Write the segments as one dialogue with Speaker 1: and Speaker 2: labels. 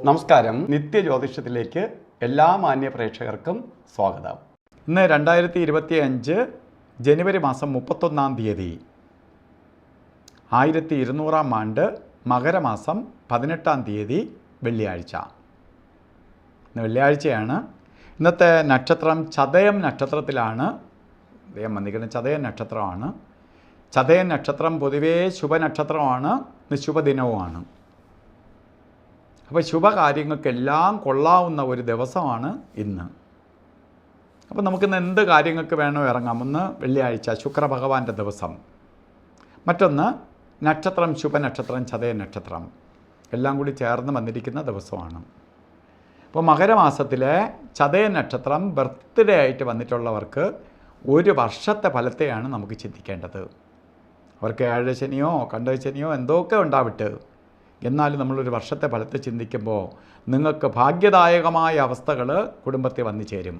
Speaker 1: നമസ്കാരം. നിത്യജ്യോതിഷത്തിലേക്ക് എല്ലാ മാന്യ പ്രേക്ഷകർക്കും സ്വാഗതം. ഇന്ന് 2025 ജനുവരി മാസം 31 തീയതി 1200 ആണ്ട് മകരമാസം 18 തീയതി വെള്ളിയാഴ്ച. ഇന്ന് വെള്ളിയാഴ്ചയാണ്. ഇന്നത്തെ നക്ഷത്രം ചതയം നക്ഷത്രത്തിലാണ്. ചതയം നക്ഷത്രമാണ്. ചതയം നക്ഷത്രം പൊതുവേ ശുഭനക്ഷത്രമാണ്, ശുഭദിനവുമാണ്. അപ്പോൾ ശുഭകാര്യങ്ങൾക്കെല്ലാം കൊള്ളാവുന്ന ഒരു ദിവസമാണ് ഇന്ന്. അപ്പോൾ നമുക്കിന്ന് എന്ത് കാര്യങ്ങൾക്ക് വേണോ ഇറങ്ങാം. ഒന്ന് വെള്ളിയാഴ്ച, ശുക്രഭഗവാന്റെ ദിവസം. മറ്റൊന്ന് നക്ഷത്രം, ശുഭനക്ഷത്രം, ചതയ നക്ഷത്രം എല്ലാം കൂടി ചേർന്ന് വന്നിരിക്കുന്ന ദിവസമാണ്. അപ്പോൾ മകരമാസത്തിലെ ചതയ നക്ഷത്രം ബർത്ത്ഡേ ആയിട്ട് വന്നിട്ടുള്ളവർക്ക് ഒരു വർഷത്തെ ഫലത്തെയാണ് നമുക്ക് ചിന്തിക്കേണ്ടത്. അവർക്ക് ഏഴശനിയോ കണ്ടശനിയോ എന്തൊക്കെ ഉണ്ടാവിട്ട്, എന്നാലും നമ്മളൊരു വർഷത്തെ ഫലത്തെ ചിന്തിക്കുമ്പോൾ നിങ്ങൾക്ക് ഭാഗ്യദായകമായ അവസ്ഥകൾ കുടുംബത്തിൽ വന്നു ചേരും.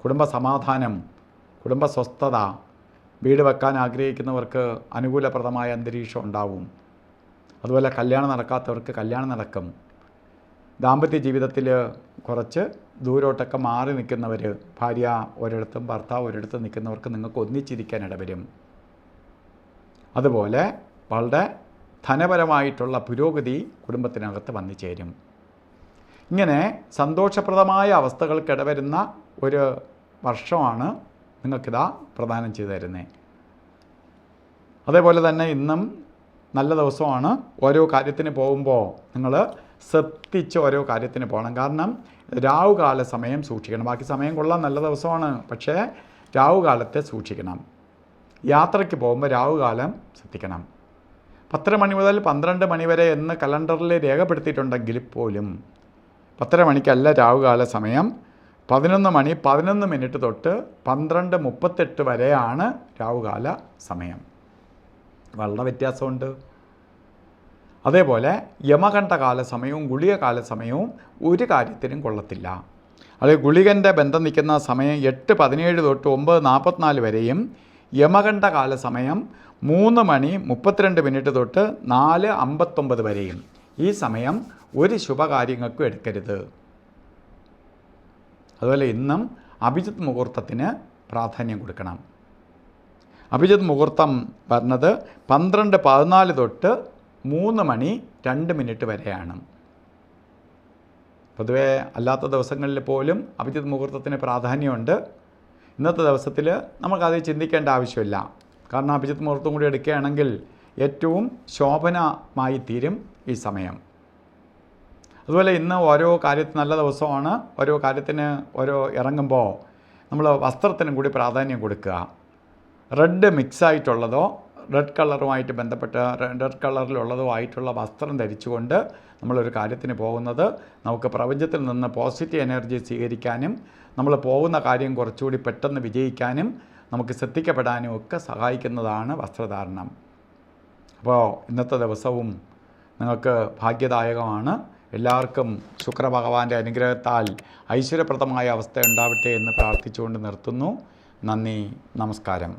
Speaker 1: കുടുംബ സമാധാനം, കുടുംബ സ്വസ്ഥത, വീട് വെക്കാൻ ആഗ്രഹിക്കുന്നവർക്ക് അനുകൂലപ്രദമായ അന്തരീക്ഷം ഉണ്ടാവും. അതുപോലെ കല്യാണം നടക്കാത്തവർക്ക് കല്യാണം നടക്കും. ദാമ്പത്യ ജീവിതത്തിൽ കുറച്ച് ദൂരോട്ടൊക്കെ മാറി നിൽക്കുന്നവർ, ഭാര്യ ഒരിടത്തും ഭർത്താവ് ഒരിടത്തും നിൽക്കുന്നവർക്ക് നിങ്ങൾക്ക് ഒന്നിച്ചിരിക്കാൻ ഇടവരും. അതുപോലെ വളരെ ധനപരമായിട്ടുള്ള പുരോഗതി കുടുംബത്തിനകത്ത് വന്നു ചേരും. ഇങ്ങനെ സന്തോഷപ്രദമായ അവസ്ഥകൾക്കിടവരുന്ന ഒരു വർഷമാണ് നിങ്ങൾക്കിതാ പ്രദാനം ചെയ്തു തരുന്നത്. അതേപോലെ തന്നെ ഇന്നും നല്ല ദിവസമാണ്. ഓരോ കാര്യത്തിന് പോകുമ്പോൾ നിങ്ങൾ ശ്രദ്ധിച്ച് ഓരോ കാര്യത്തിന് പോകണം. കാരണം രാവുകാല സമയം സൂക്ഷിക്കണം. ബാക്കി സമയം കൊള്ളാൻ നല്ല ദിവസമാണ്, പക്ഷേ രാവുകാലത്തെ സൂക്ഷിക്കണം. യാത്രയ്ക്ക് പോകുമ്പോൾ രാവുകാലം ശ്രദ്ധിക്കണം. 10 മണി മുതൽ 12 മണി വരെ എന്ന് കലണ്ടറിൽ രേഖപ്പെടുത്തിയിട്ടുണ്ടെങ്കിൽ പോലും 10 മണിക്കല്ല രാവുകാല സമയം. 11 മണി 11 മിനിറ്റ് തൊട്ട് 12:38 വരെയാണ് രാവുകാല സമയം. വളരെ വ്യത്യാസമുണ്ട്. അതേപോലെ യമകണ്ഠകാല സമയവും ഗുളികകാല സമയവും ഒരു കാര്യത്തിനും കൊള്ളത്തില്ല. അത് ഗുളികൻ്റെ ബന്ധം നിൽക്കുന്ന സമയം 8:17 തൊട്ട് 9:44 വരെയും, യമകണ്ഠകാല സമയം 3 മണി 32 മിനിറ്റ് തൊട്ട് 4:59 വരെയും. ഈ സമയം ഒരു ശുഭകാര്യങ്ങൾക്കും എടുക്കരുത്. അതുപോലെ ഇന്നും അഭിജിത്ത് മുഹൂർത്തത്തിന് പ്രാധാന്യം കൊടുക്കണം. അഭിജിത്ത് മുഹൂർത്തം പറഞ്ഞത് 12:14 തൊട്ട് 3 മണി 2 മിനിറ്റ് വരെയാണ്. പൊതുവേ അല്ലാത്ത ദിവസങ്ങളിൽ പോലും അഭിജിത്ത് മുഹൂർത്തത്തിന് പ്രാധാന്യമുണ്ട്. ഇന്നത്തെ ദിവസത്തിൽ നമുക്കത് ചിന്തിക്കേണ്ട ആവശ്യമില്ല. കാരണം അഭിജിത്ത് മുഹൂർത്തം കൂടി എടുക്കുകയാണെങ്കിൽ ഏറ്റവും ശോഭനമായി തീരും ഈ സമയം. അതുപോലെ ഇന്ന് ഓരോ കാര്യത്തിന് നല്ല ദിവസമാണ്. ഓരോ കാര്യത്തിന് ഇറങ്ങുമ്പോൾ നമ്മൾ വസ്ത്രത്തിനും കൂടി പ്രാധാന്യം കൊടുക്കുക. റെഡ് മിക്സായിട്ടുള്ളതോ റെഡ് കളറുമായിട്ട് ബന്ധപ്പെട്ട റെഡ് കളറിലുള്ളതോ ആയിട്ടുള്ള വസ്ത്രം ധരിച്ചുകൊണ്ട് നമ്മളൊരു കാര്യത്തിന് പോകുന്നത് നമുക്ക് പ്രപഞ്ചത്തിൽ നിന്ന് പോസിറ്റീവ് എനർജി സ്വീകരിക്കാനും നമ്മൾ പോകുന്ന കാര്യം കുറച്ചുകൂടി പെട്ടെന്ന് വിജയിക്കാനും നമുക്ക് ശ്രദ്ധിക്കപ്പെടാനും ഒക്കെ സഹായിക്കുന്നതാണ് വസ്ത്രധാരണം. അപ്പോൾ ഇന്നത്തെ ദിവസവും നിങ്ങൾക്ക് ഭാഗ്യദായകമാണ്. എല്ലാവർക്കും ശുക്രഭഗവാന്റെ അനുഗ്രഹത്താൽ ഐശ്വര്യപ്രദമായ അവസ്ഥ ഉണ്ടാവട്ടെ എന്ന് പ്രാർത്ഥിച്ചുകൊണ്ട് നിർത്തുന്നു. നന്ദി, നമസ്കാരം.